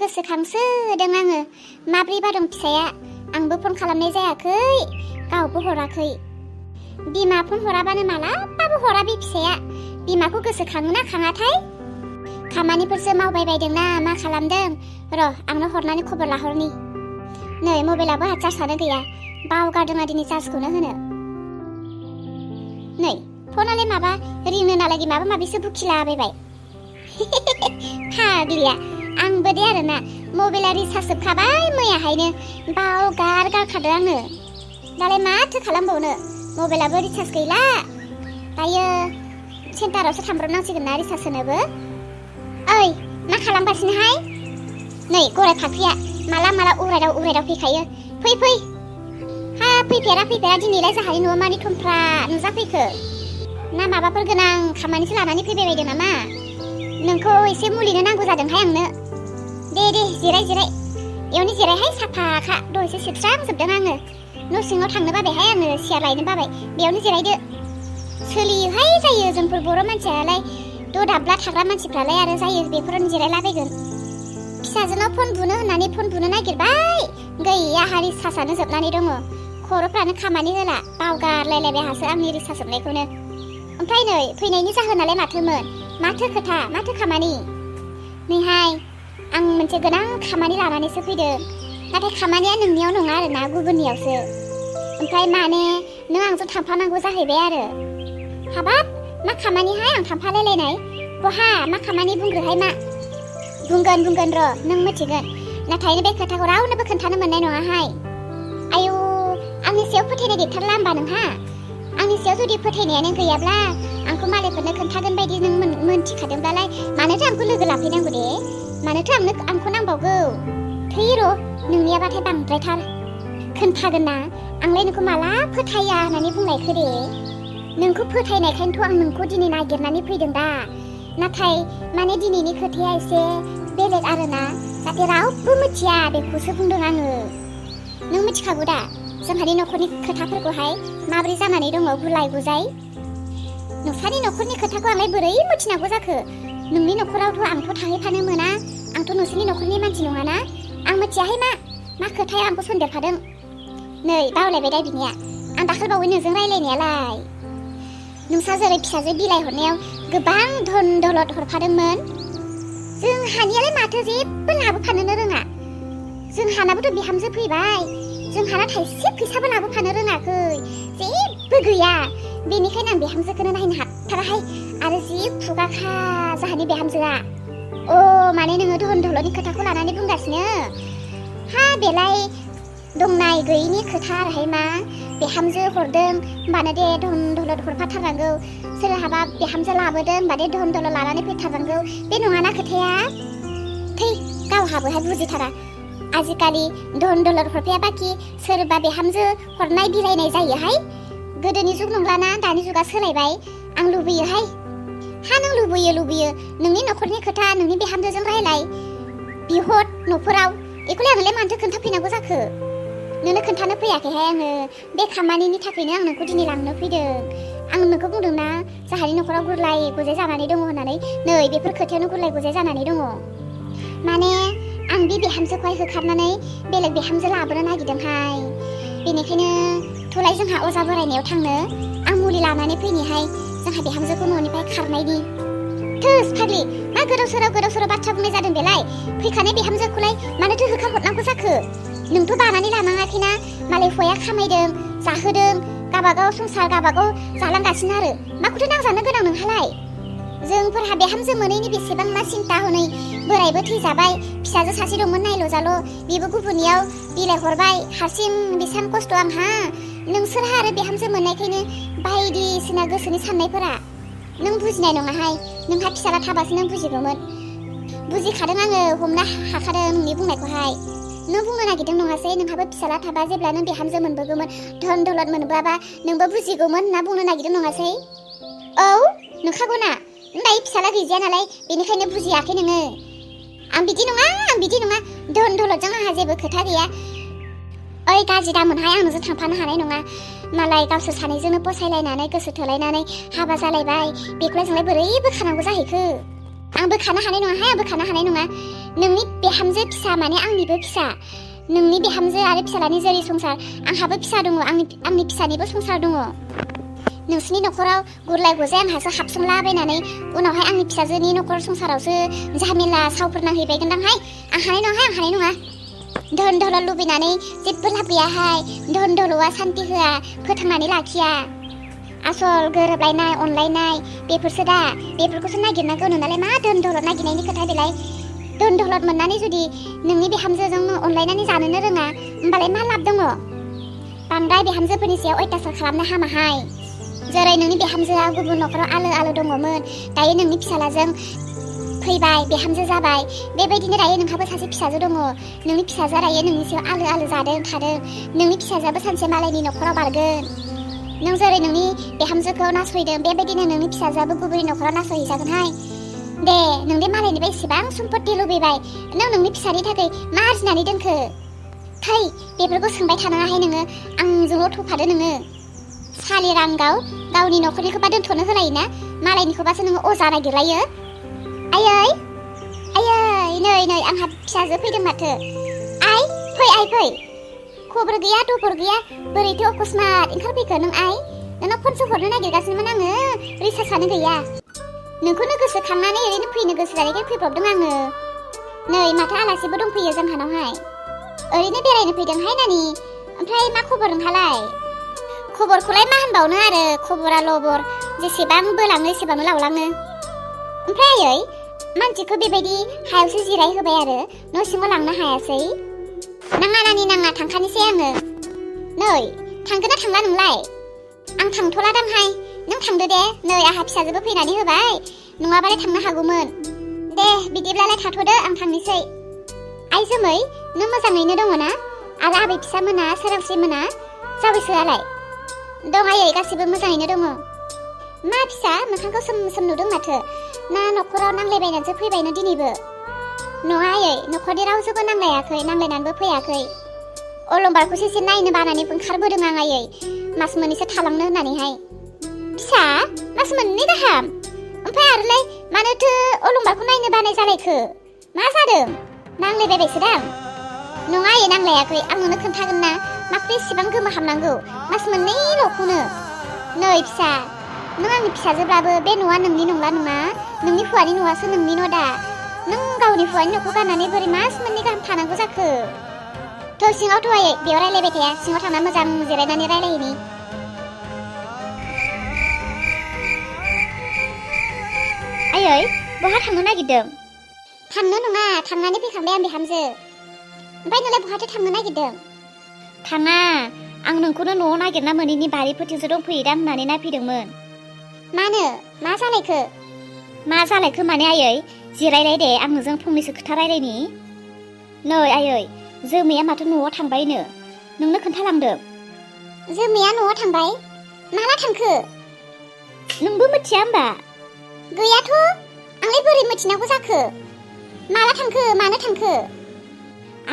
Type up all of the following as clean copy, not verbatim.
गोसोखांसोदों आङो माब्रैबा दं फिसाया आंबो फन खालामनाय जायाखै गावबो हराखै बिमा फन हराबानो मालाबाबो हरा बे फिसाया बिमाखौ गोसोखाङोना खाङाथाय खामानिफोरसो मावबाय बायदोंना मा खालामदों र' आंनो हरनानै खबर लाहरनि नै मबाइलाबो आंहा चार्जआनो गैया बावगारदों आं दिनै चार्जखौनो होनो नै फनालाय माबा रिंनो नालागि माबा माबिसो बुखिलाबायबाय फाग्लिया आंबो दे आरोना मबाइला रिचार्ज जोबखाबाय मैयाहायनो गारखादों आङो दालाय माथो खालामबावनो मबाइलाबो रिचार्ज गैला दायो सेन्टारावसो थांब्रबनांसिगोन ना रिचार्ज होनोबो ओइ मा खालामगासिनोहाय नै गराय फाख्रिया माला उरायदाव फैखायो फै हा फैफेरा दिनैलाय जाहानि न'आव मानि थमफ्रा नुजाफैखो ना माबाफोर गोनां खामानिसो लानानै फैबाय बायदों नामा नोंखौ एसे मुलिनो नांगौ जादोंहाय आंनो दे जिराय एवनि जिरायहाय साफाखा दहायसो सिबस्रांजोबदों आङो न' सिङाव थांनो बाबायहाय आङो सियार लायनो बाबाय बेयावनो जिरायदो सोलियोहाय जायो जोंफोर बर' मानसियालाय दाब्ला थाग्रा मानसिफ्रालाय आरो जायो बेफोरावनो जिरायलाबायगोन फिसाजोनाव फन बुनो होननानै फन बुनो नागिरबाय गैया आंहा रिचार्जआनो जोबनानै दङ खर'फ्रानो खामानि होला बावगारलायलायबाय आंहासो आंनि रिचार्ज जोबनायखौनो ओमफ्राय नै फैनायनि जाहोनालाय माथो खोथा माथो खामानि नैहाय आं मोनसे गोनां खामानि लानानैसो फैदों नाथाय खामानिया नोंनियाव नङा आरोना गुबुननियावसो ओमफ्राय माने नों आंजों थांफानांगौ जाहैबाय आरो हाबाब मा खामानिहाय आं थांफालायलायनाय बहा मा खामानि बुंग्रोहाय मा बुंगोन र' नों मिथिगोन नाथाय बे खोथाखौ रावनोबो खोन्थानो मोननाय नङाहाय आयौ आंनि सायाव फोथायनाय गैथारला होमबा नोंहा आंनि सायाव जुदि फोथायनायानो गैयाब्ला आंखौ मालायफोरनो खोन्थागोन बायदि नों मोनथिखादोंब्लालाय मानोथो आंखौ लोगो लाफैनांगौ दे मानोथो आंखौ नांबावगौ थै र' नोंनियाबाथाय बांद्रायथार खोन्थागोन ना आंलाय नोंखौ माला फोथाया होननानै बुंनायखो दे नोंखौ फोथायनायखायनोथ' आं नोंखौ दिनै नागिरनानै फैदों दा नाथाय माने दिनैनि खोथाया एसे बेलेग आरोना जाहाथे रावबो मिथिया बेखौसो बुंदों आङो नों मिथिखागौ दा जोंहानि न'खरनि खोथाफोरखौहाय माबोरै जानानै दङ गुलाय गुजाय नोंसानि न'खरनि खोथाखौ आंलाय बोरै मिथिनांगौ जाखो नोंनि न'खरावथ' आंथ' थाहैफानो मोना आंथ' नोंसोरनि न'खरनि मानसि नङाना आं मिथियाहाय मा खोथाया आंखौ सन्देरफादों नै बावलायबाय दा बिनिया आं दाखालिबावै नोंजों रायलायनायालाय नोंसा जेरै फिसाजो बिलाइ हरनायाव गोबां धन दौलत हरफादोंमोन जोंहानियालाय माथो जेबो लाबोफानोनो रोङा जोंहानाबोथ' बिहामजो फैबाय जोंहाना थाइसे फैसाबो लाबोफानो रोङाखै जेबो गैया बेनिखायनो आं बिहामजोखौनो नायनो हाथाराहाय आरो जि खुगाखा जाहानि बिहामजोआ माने नोङो धन दौलतनि खोथाखौ लानानै बुंगासिनो हा बेलाय दंनाय गैयिनि खोथा आरोहाय मा बिहामजो हरदों होमबानो दे धन दौलत हरफाथारनांगौ सोरहाबा बिहामजो लाबोदों होमबा दे धन दौलत लानानै फैथारनांगौ बे नङाना खोथाया थै गावहाबोहाय बुजिथारा आजिखालि धन दौलत हरफाया बाखि सोरबा बिहामजो हरनाय बिलाइनाय जायोहाय गोदोनि जुग नंलाना दानि जुगा सोलायबाय आं लुबैयोहाय हा नों लुबैयो नोंनि न'खरनि खोथा नोंनि बिहामजोजों रायलाय बिहद न'फोराव एखौलाय आंलाय मानोथो खोन्थाफैनांगौ जाखो नोंनो खोन्थानो फैयाखैहाय आङो बे खामानिनि थाखायनो आं नोंखौ दिनै लांनो फैदों आं नोंखौ बुंदोंना जाहानि न'खराव गुरलाय गुजाय जानानै दङ होननानै नै बेफोर खोथायावनो गुरलाय गुजाय जानानै दङ माने आं बे बिहामजोखौहाय होखारनानै बेलेग बिहामजो लाबोनो नागिरदोंहाय बेनिखायनो थलाय जोंहा अजा बोरायनायाव थांनो आं मुलि लानानै फैनिहाय जोंहा बिहामजोखौ न'निफ्राय खारनायनि थोस फाग्लि मा गोदाव सोराव बाथ्रा बुंनाय जादों बेलाय फैखानाय बिहामजोखौलाय मानोथो होखारहरनांगौ जाखो नोंथ' बानानै लानाङाखैना मालाय हौवाया खामायदों जाहोदों गाबागाव संसार गाबागाव जालांगासिनो आरो माखौथो नांजानो गोनां नोंहालाय जोंफोरहा बिहामजो मोनैनि बेसेबांबा सिन्था हनै बोरायबो थैजाबाय फिसाजो सासे दंमोन नायल' जाल' बेबो गुबुननियाव बिलाइ हरबाय हारसिं बेसेबां खस्थ' आंहा नोंसोरहा आरो बिहामजो मोननायखायनो बायदिसिना गोसोनि साननायफोरा नों बुजिनाय नङाहाय नोंहा फिसाला थाबासो नों बुजिगौमोन बुजिखादों आङो हमनो हाखादों नोंनि बुंनायखौहाय नों बुंनो नागिरदों नङासै नोंहाबो फिसाला थाबा जेब्ला नों बिहामजो मोनबोगौमोन धन दौलत मोनबोआबा नोंबो बुजिगौमोन होनना बुंनो नागिरदों नङासै औ नोंखागौ ना नों दायो फिसाला गैजाया नालाय बेनिखायनो बुजियाखै नोङो आं बिदि नङा धन दौलतजों आंहा जेबो खोथा गैया ओइ गाज्रि दामोनहाय आं नोंजों थांफानो हानाय नङा मालाय गावसोर सानैजोंनो फसायलायनानै गोसो थोलायनानै हाबा जालायबाय बेखौलाय जोंलाय बोरै बोखानांगौ जाहैखो आं बोखानो हानाय नङाहाय आं बोखानो हानाय नङा नोंनि बिहामजो फिसा माने आंनिबो फिसा नोंनि बिहामजो आरो फिसालानि जेरै संसार आंहाबो फिसा दङ आंनि फिसानिबो संसार दङ नोंसिनि न'खराव गुरलाय गुजाय आंहासो हाबसंलाबायनानै उनावहाय आंनि फिसाजोनि न'खर संसारावसो झामेला सावफोर नांहैबायगोनदांहाय आं हानाय नङा धोन दौलत लुबैनानै जेबो लाब गैयाहाय धोन दौलतआ सान्ति होआ फोथांनानै लाखिया आसल गोरोबलायनाय अनलायनाय बेफोरसो दा बेफोरखौसो नागिरनांगौ नोंनालाय मा धोन दौलत नागिरनायनि खोथा बेलाय धोन दौलत मोननानै जुदि नोंनि बिहामजोजों अनलायनानै जानोनो रोङा होमबालाय मा लाब दङ बांद्राय बिहामजोफोरनि सायाव अयथासार खालामनो हामाहाय जेरै नोंनि बिहामजोआ गुबुन न'खराव आलो दङमोन दायो नोंनि फिसालाजों फैबाय बिहामजो जाबाय बेबायदिनो दायो नोंहाबो सासे फिसाजो दङ नोंनि फिसाजोआ दायो नोंनि सायाव आलो जादों थादों नोंनि फिसाजोआबो सानसे मालायनि न'खराव बारगोन नों जेरै नोंनि बिहामजोखौ नासयदों बेबायदिनो नोंनि फिसाजोआबो गुबुननि न'खराव नासयहैजागोनहाय दे नों दे मालायनिफ्राय इसेबां सम्पत्ति लुबैबाय नोंनि फिसानि थाखाय मा आरजिनानै दोनखो थै बेफोरखौ सोंबाय थानाङाहाय नोङो आंजोंल' थफादो नोङो सालिरां गावनि न'खरनिखौबा दोनथ'नो होलायोना मालायनिखौबासो नोङो अजा नागिरलायो आयै नै आंहा फिसाजो फैदों माथो आइ फै खबर गैया दबर गैया बोरैथो अकस्मात ओंखारफैखो नों आइ नोंनाव फनसो हरनो नागिरगासिनोमोन आङो रिसार्जआनो गैया नोंखौनो गोसोखांनानै ओरैनो फैनो गोसो जानायखाय फैब्रबदों आङो नै माथो आलासिबो दंफैयो जोंहानावहाय ओरैनो बेरायनो फैदोंहाय नानि ओमफ्राय मा खबर नोंहालाय खबरखौलाय मा होनबावनो आरो खबरा लबर जेसेबां बोलाङो एसेबांनो लावलाङो ओमफ्राय आयै मानसिखौ बेबायदि हायावसो जिरायहोबाय आरो न' सिङाव लांनो हायासै नाङा नानि नाङा थांखानोसै आङो नै थांगोन ना थांला नोंलाय आं थांथ'ला दांहाय नों थांदो दे नै आंहा फिसाजोबो फैनानै होबाय नङाबालाय थांनो हागौमोन दे बिदिब्लालाय थाथ'दो आं थांनोसै आइ जोमै नों मोजाङैनो दङ ना आरो आबै फिसा मोना सोरांस्रि मोना जावैसोआलाय दं आयै गासिबो मोजाङैनो दङ मा फिसा मोखांखौ सोम नुदों माथो ना न'खराव नांलायबायनानैसो फैबायनो दिनैबो नङा आयै न'खरनि रावजोंबो नांलायाखै नांलायनानैबो फैयाखै अलंबारखौसो एसे नायनो बानानै ओंखारबोदों आं आयै मास मोननैसो थालांनो होननानैहाय फिसा मास मोननै गाहाम ओमफ्राय आरोलाय मानोथो अलंबारखौ नायनो बानाय जालायखो मा जादों नांलायबायसोदां नङा आयै नांलायाखै आं नोंनो खोन्थागोन ना माखौ एसेबां गोमोहाबनांगौ मास मोननैल'खौनो नै फिसा नों आंनि फिसाजोब्लाबो बे न'आ नोंनि नंला नङा नोंनि हौवानि न'आसो नोंनि न' दा नों गावनि हौवानि न'खौ गारनानै बोरै मास मोननै गाहाम थानांगौ जाखो थ' सिङावथ' आयै बेयाव रायलायबाय थाया सिङाव थांना मोजां जिरायनानै रायलायहैनि आयै बहा थांनो नागिरदों थांनो नङा थांनानै फैखांबाय आं बिहामजो ओमफ्राय नोंलाय बहाथो थांनो नागिरदों थाङा आं नोंखौनो न'आव नागिरना मोनैनि बारिफोरथिंसो दंफैयोदां होननानै नायफैदोंमोन मानो मा जालायखो माने आयै जिरायलाय दे आं नोंजों फंनैसो खोथा रायलायनि नै आयै जोमैया माथो न'आव थांबायनो नोंनो खोन्थालांदों जोमैया न'आव थांबाय माला थांखो नोंबो मिथिया होमबा गैयाथ' आंलाय बोरै मिथिनांगौ जाखो माला थांखो मानो थांखो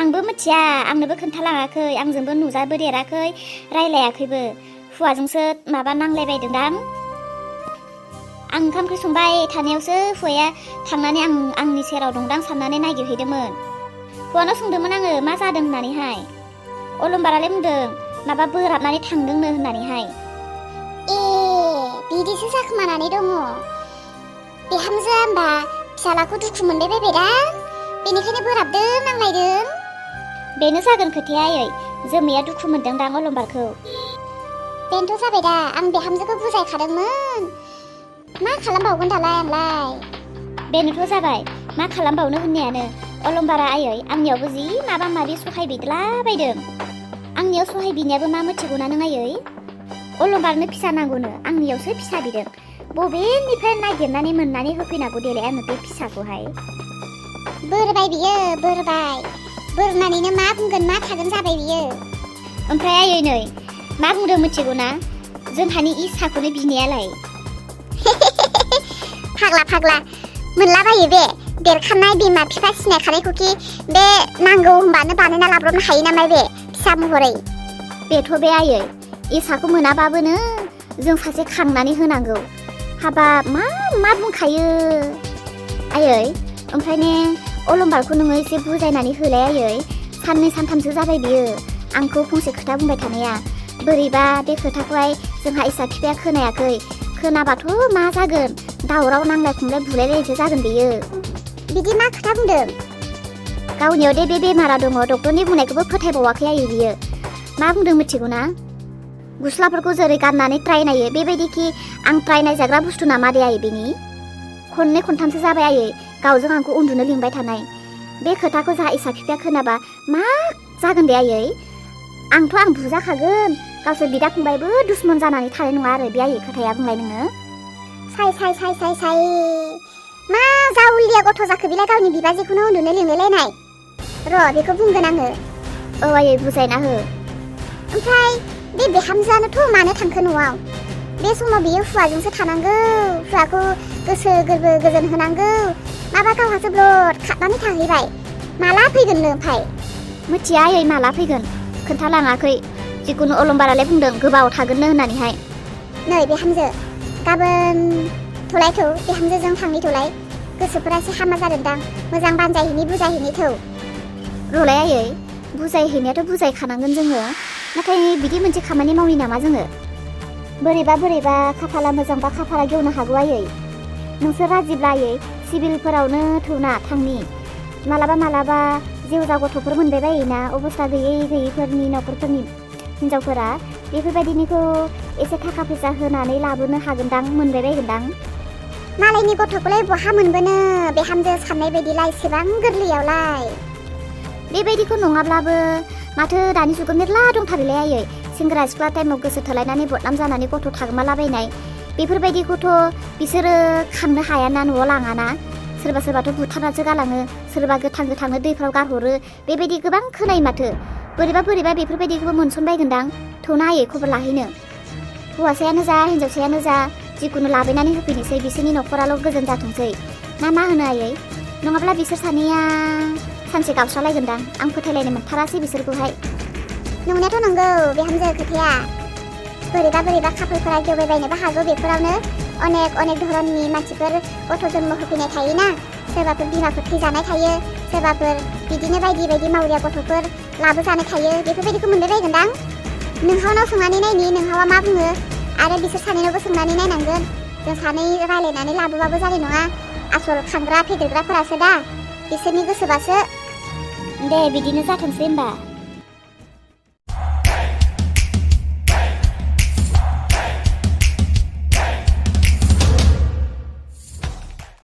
आंबो मिथिया आंनोबो खोन्थालाङाखै आंजोंबो नुजाबो देराखै रायलायाखैबो हौवाजोंसो माबा नांलायबायदोंदां आं ओंखाम ओंख्रि संबाय थानायावसो हौवाया थांनानै आंनि सेराव दंदां साननानै नागिरहैदोंमोन हौवानाव सोंदोंमोन आङो मा जादों होननानैहाय अलंबारालाय बुंदों माबा बोराबनानै थांदोंनो होननानैहाय ए बिदिसो जाखोमानानै दङ बिहामजोआ होमबा फिसालाखौ दुखु मोनबाय बायदां बेनिखायनो बोराबदों नांलायदों बेनो जागोन खोथाया आयै जोमैया दुखु मोनदोंदां अलंबारखौ बेनोथ' जाबाय दा आं बिहामजोखौ बुजायखादोंमोन मा खालामबावगोन दालाय आंलाय बेनोथ' जाबाय मा खालामबावनो होननायानो अलंबारा आयै आंनियावबो जि माबा माबि सहाय बिदलाबायदों आंनियाव सहाय बिनायाबो मा मिथिगौना नों आयै अलंबारनो फिसा नांगौनो आंनियावसो फिसा बिदों बबेनिफ्राय नागिरनानै मोननानै होफैनांगौ देलाय आंनो बे फिसाखौहाय बोरबाय बियो बोरबाय बोरनानैनो मा बुंगोन मा थागोन जाबाय बियो ओमफ्राय आयै नै मा बुंदों मिथिगौना जोंहानि इसाखौनो बिनायालाय फाग्ला मोनलाबायो बे देरखानाय बिमा बिफा सिनायखानायखौखि बे नांगौ होनबानो बानायना लाब्रबनो हायो नामा बे फिसा महरै बेथ' बे आयै इसाखौ मोनाबाबोनो जों सासे खांनानै होनांगौ हाबाब मा बुंखायो आयै ओमफ्राय ने अलंबारखौ नोङो एसे बुजायनानै होलाय आयै साननै सानथामसो जाबाय बियो आंखौ फंसे खोथा बुंबाय थानाया बोरैबा बे खोथाखौहाय जोंहा इसा बिफाया खोनायाखै खोनाबाथ' मा जागोन दावराव नांलाय खमलाय बुलायलायसो जागोन बेयो बिदि मा खोथा बुंदों गावनियाव दे बे बेमारा दङ डक्टरनि बुंनायखौबो फोथायबावाखै आयै बियो मा बुंदों मिथिगौ ना गस्लाफोरखौ जेरै गाननानै ट्राय नायो बेबायदिखि आं ट्राय नायजाग्रा बुस्थु नामा दे आयै बेनि खननै खनथामसो जाबाय आयै गावजों आंखौ उन्दुनो लिंबाय थानाय बे खोथाखौ जोंहा इसा बिफाया खोनाबा मा जागोन दे आयै आंथ' आं बुजाखागोन गावसोर बिदा फंबायबो दुश्मन जानानै थानाय नङा आरो बे आयै खोथाया बुंलाय नोङो साय मा जावलिया गथ' जाखो बेलाय गावनि बिबाजैखौनो उन्दुनो लिंलायलायनाय र' बेखौ बुंगोन आङो औ आयै बुजायना हो ओमफ्राय बे बिहामजोआनोथ' मानो थांखो न'आव बे समाव बियो हुवाजोंसो थानांगौ हुवाखौ गोसो गोरबो गोजोन होनांगौ माबा गावहासो ब्लद खारनानै थाहैबाय माला फैगोननो ओमफ्राय मिथिया आयै माला फैगोन खोन्थालाङाखै जिखुनु अलंबारालाय बुंदों गोबाव थागोननो होननानैहाय नै बिहामजो गाबोन थलायथौ बिहामजोजों थांनिथ'लाय गोसोफोरा एसे हामा जादोंदां मोजां बानजायहैनि बुजायहैनि थौ र'लाय आयै बुजायहैनायाथ' बुजायखानांगोन जोङो नाथाय बिदि मोनसे खामानि मावनि नामा जोङो बोरैबा खाफाला मोजांबा खाफाला गेवनो हागौ आयै नोंसोर राजिब्ला आयै सिभिलफोरावनो थौना थांनि मालाबा जेवजा गथ'फोर मोनबाय बायोना अबस्था गैयैफोरनि न'खरफोरनि हिनजावफोरा बेफोरबायदिनिखौ एसे थाखा फैसा होनानै लाबोनो हागोनदां मोनबाय बायगोनदां मालायनि गथ'खौलाय बहा मोनबोनो बिहामजो साननाय बायदिलाय एसेबां गोरलैयावलाय बेबायदिखौ नङाब्लाबो माथो दानि जुगाव मेरला दंथारोलाय आयै सेंग्रा सिख्ला टाइमाव गोसो थोलायनानै बदनाम जानानै गथ' थागोमालाबायनाय बेफोरबायदिखौथ' बिसोरो खांनो हायाना न'आव लाङाना सोरबाथ' बुथारनासो गालाङो सोरबा गोथां दैफ्राव गारहरो बेबायदि गोबां खोनायो माथो बोरैबा बेफोरबायदिखौबो मोनसनबायगोनदां थौना आयै खबर लाहैनो हौवासायानो जा हिनजावसायानो जा जिखुनु लाबोनानै होफैनोसै बिसोरनि न'खराल' गोजोन जाथोंसै ना मा होनो आयै नङाब्ला बिसोर सानैया सानसे गावस्रालायगोनदां आं फोथायलायनो मोनथारासै बिसोरखौहाय नंनायाथ' नंगौ बिहामजो खोथाया बोरैबा खाफालफोरा गेवबायबायनोबो हागौ बेफोरावनो अनेक धरननि मानसिफोर गथ' जन्म होफैनाय थायोना सोरबाफोर बिमाफोर थैजानाय थायो सोरबाफोर बिदिनो बायदि मावरिया गथ'फोर लाबोजानाय थायो बेफोरबायदिखौ मोनबाय बायगोनदां नोंहावनाव सोंनानै नायनि नोंहावा मा बुङो आरो बिसोर सानैनावबो सोंनानै नायनांगोन जों सानै रायलायनानै लाबोबाबो जानाय नङा आसल खांग्रा फेदेरग्राफोरासो दा बिसोरनि गोसोबासो दे बिदिनो जाथोंसै होमबा